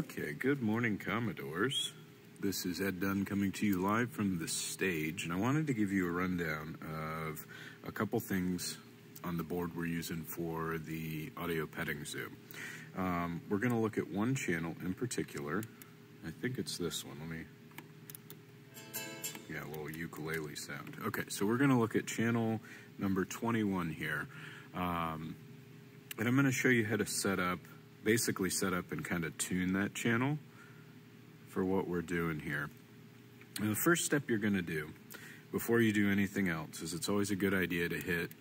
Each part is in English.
Okay, good morning, Commodores. This is Ed Dunn coming to you live from the stage, and I wanted to give you a rundown of a couple things on the board we're using for the audio petting zoo. We're going to look at one channel in particular. I think it's this one. A little ukulele sound. Okay, so we're going to look at channel number 21 here. And I'm going to show you how to basically set up and kind of tune that channel for what we're doing here. And the first step you're going to do before you do anything else is it's always a good idea to hit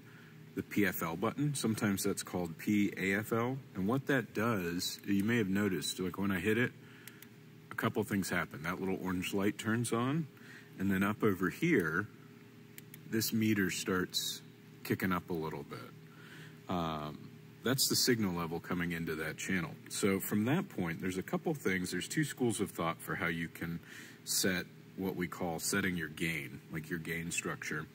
the PFL button. Sometimes that's called PAFL. And what that does, you may have noticed, like when I hit it, a couple things happen. That little orange light turns on, and then up over here, this meter starts kicking up a little bit. That's the signal level coming into that channel. So from that point, there's a couple things. There's two schools of thought for how you can set what we call setting your gain, like your gain structure.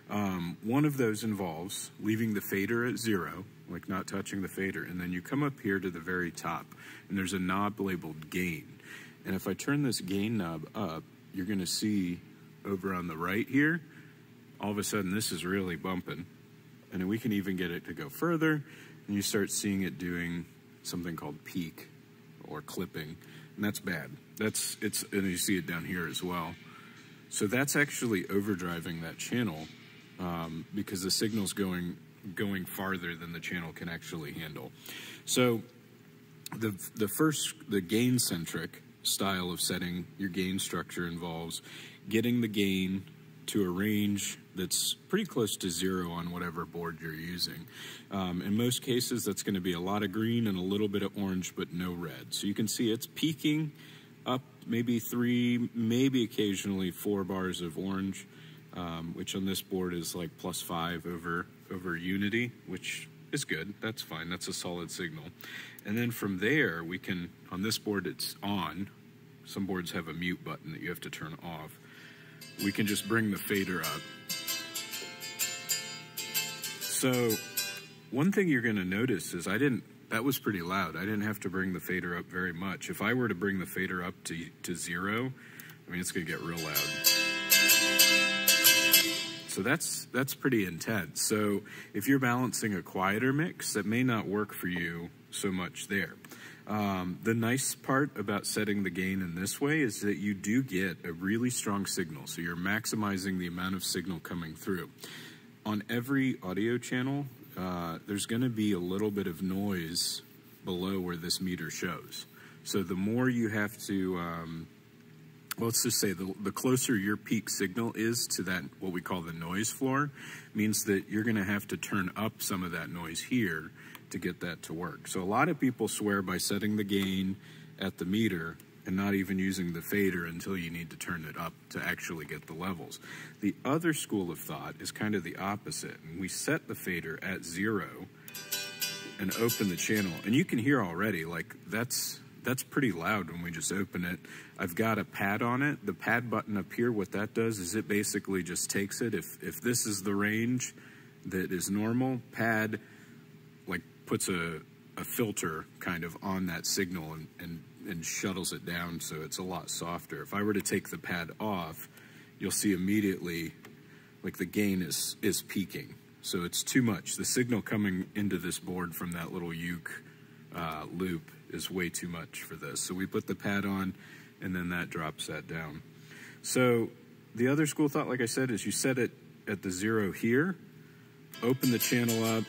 One of those involves leaving the fader at 0, like not touching the fader, and then you come up here to the very top, and there's a knob labeled gain. And if I turn this gain knob up, you're going to see over on the right here, all of a sudden this is really bumping. And then we can even get it to go further, and you start seeing it doing something called peak or clipping, and that's bad. And you see it down here as well. So that's actually overdriving that channel because the signal's going farther than the channel can actually handle. So the gain-centric style of setting your gain structure involves getting the gain to a range that's pretty close to 0 on whatever board you're using. In most cases, that's going to be a lot of green and a little bit of orange, but no red. So you can see it's peaking up maybe 3, maybe occasionally 4 bars of orange, which on this board is like +5 over unity, which is good. That's fine. That's a solid signal. And then from there, we can, on this board, it's on. Some boards have a mute button that you have to turn off. We can just bring the fader up. So one thing you're going to notice is that was pretty loud. I didn't have to bring the fader up very much. If I were to bring the fader up to 0, I mean, it's going to get real loud. So that's pretty intense. So if you're balancing a quieter mix, that may not work for you so much there. The nice part about setting the gain in this way is that you do get a really strong signal. So you're maximizing the amount of signal coming through. On every audio channel, there's going to be a little bit of noise below where this meter shows. So the more you have to, let's just say the closer your peak signal is to that, what we call the noise floor, means that you're going to have to turn up some of that noise here to get that to work. So a lot of people swear by setting the gain at the meter and not even using the fader until you need to turn it up to actually get the levels. The other school of thought is kind of the opposite. And we set the fader at 0 and open the channel. And you can hear already, like that's pretty loud when we just open it. I've got a pad on it. The pad button up here, what that does is it basically just takes it. If this is the range that is normal, pad like puts a filter kind of on that signal and shuttles it down so it's a lot softer. If I were to take the pad off, you'll see immediately like the gain is peaking. So it's too much. The signal coming into this board from that little uke loop is way too much for this. So we put the pad on and then that drops that down. So the other school of thought, like I said, is you set it at the 0 here, open the channel up,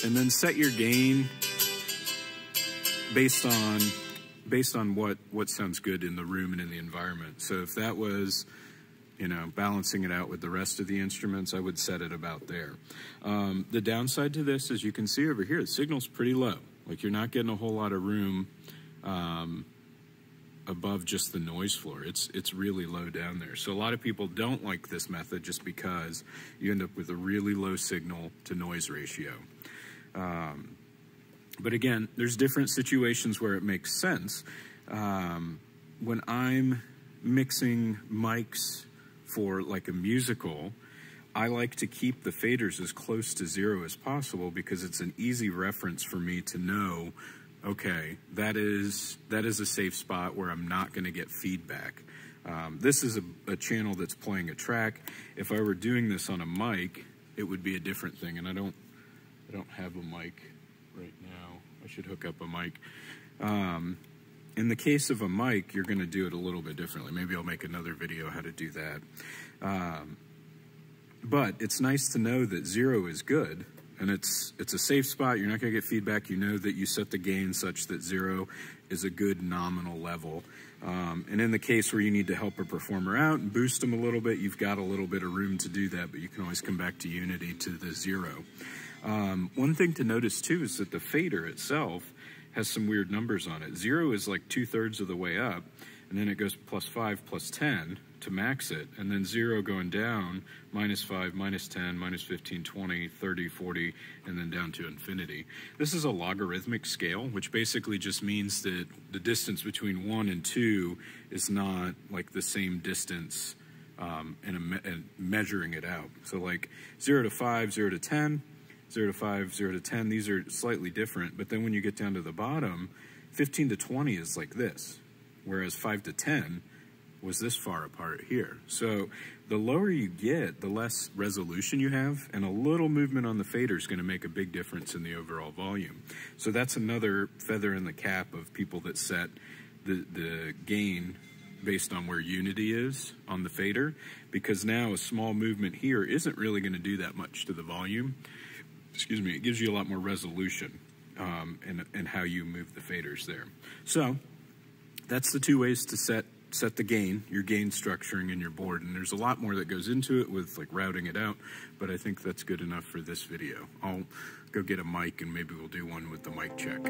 and then set your gain based on what sounds good in the room and in the environment. So if that was, balancing it out with the rest of the instruments, I would set it about there. The downside to this, as you can see over here, the signal's pretty low. Like you're not getting a whole lot of room above just the noise floor. It's really low down there. So a lot of people don't like this method just because you end up with a really low signal to noise ratio. But again, there's different situations where it makes sense. When I'm mixing mics for like a musical, I like to keep the faders as close to 0 as possible because it's an easy reference for me to know okay, that is a safe spot where I'm not going to get feedback. This is a channel that's playing a track. If I were doing this on a mic, it would be a different thing, and I don't have a mic right now. I should hook up a mic. In the case of a mic, you're going to do it a little bit differently. Maybe I'll make another video how to do that. But it's nice to know that 0 is good, and it's a safe spot. You're not going to get feedback. You know that you set the gain such that 0 is a good nominal level. And in the case where you need to help a performer out and boost them a little bit, you've got a little bit of room to do that, but you can always come back to Unity to the 0. One thing to notice too is that the fader itself has some weird numbers on it. 0 is like 2/3 of the way up, and then it goes +5, +10 to max it, and then 0 going down, -5, -10, -15, 20, 30, 40, and then down to infinity. This is a logarithmic scale, which basically just means that the distance between 1 and 2 is not like the same distance and measuring it out. So like 0 to 5, 0 to 10, 0 to 5, 0 to 10, these are slightly different, but then when you get down to the bottom, 15 to 20 is like this, whereas 5 to 10 was this far apart here. So the lower you get, the less resolution you have, and a little movement on the fader is going to make a big difference in the overall volume. So that's another feather in the cap of people that set the gain based on where Unity is on the fader, because now a small movement here isn't really going to do that much to the volume. Excuse me, it gives you a lot more resolution in how you move the faders there. So that's the 2 ways to set the gain, your gain structuring in your board, and there's a lot more that goes into it with like routing it out, but I think that's good enough for this video. I'll go get a mic and maybe we'll do one with the mic check.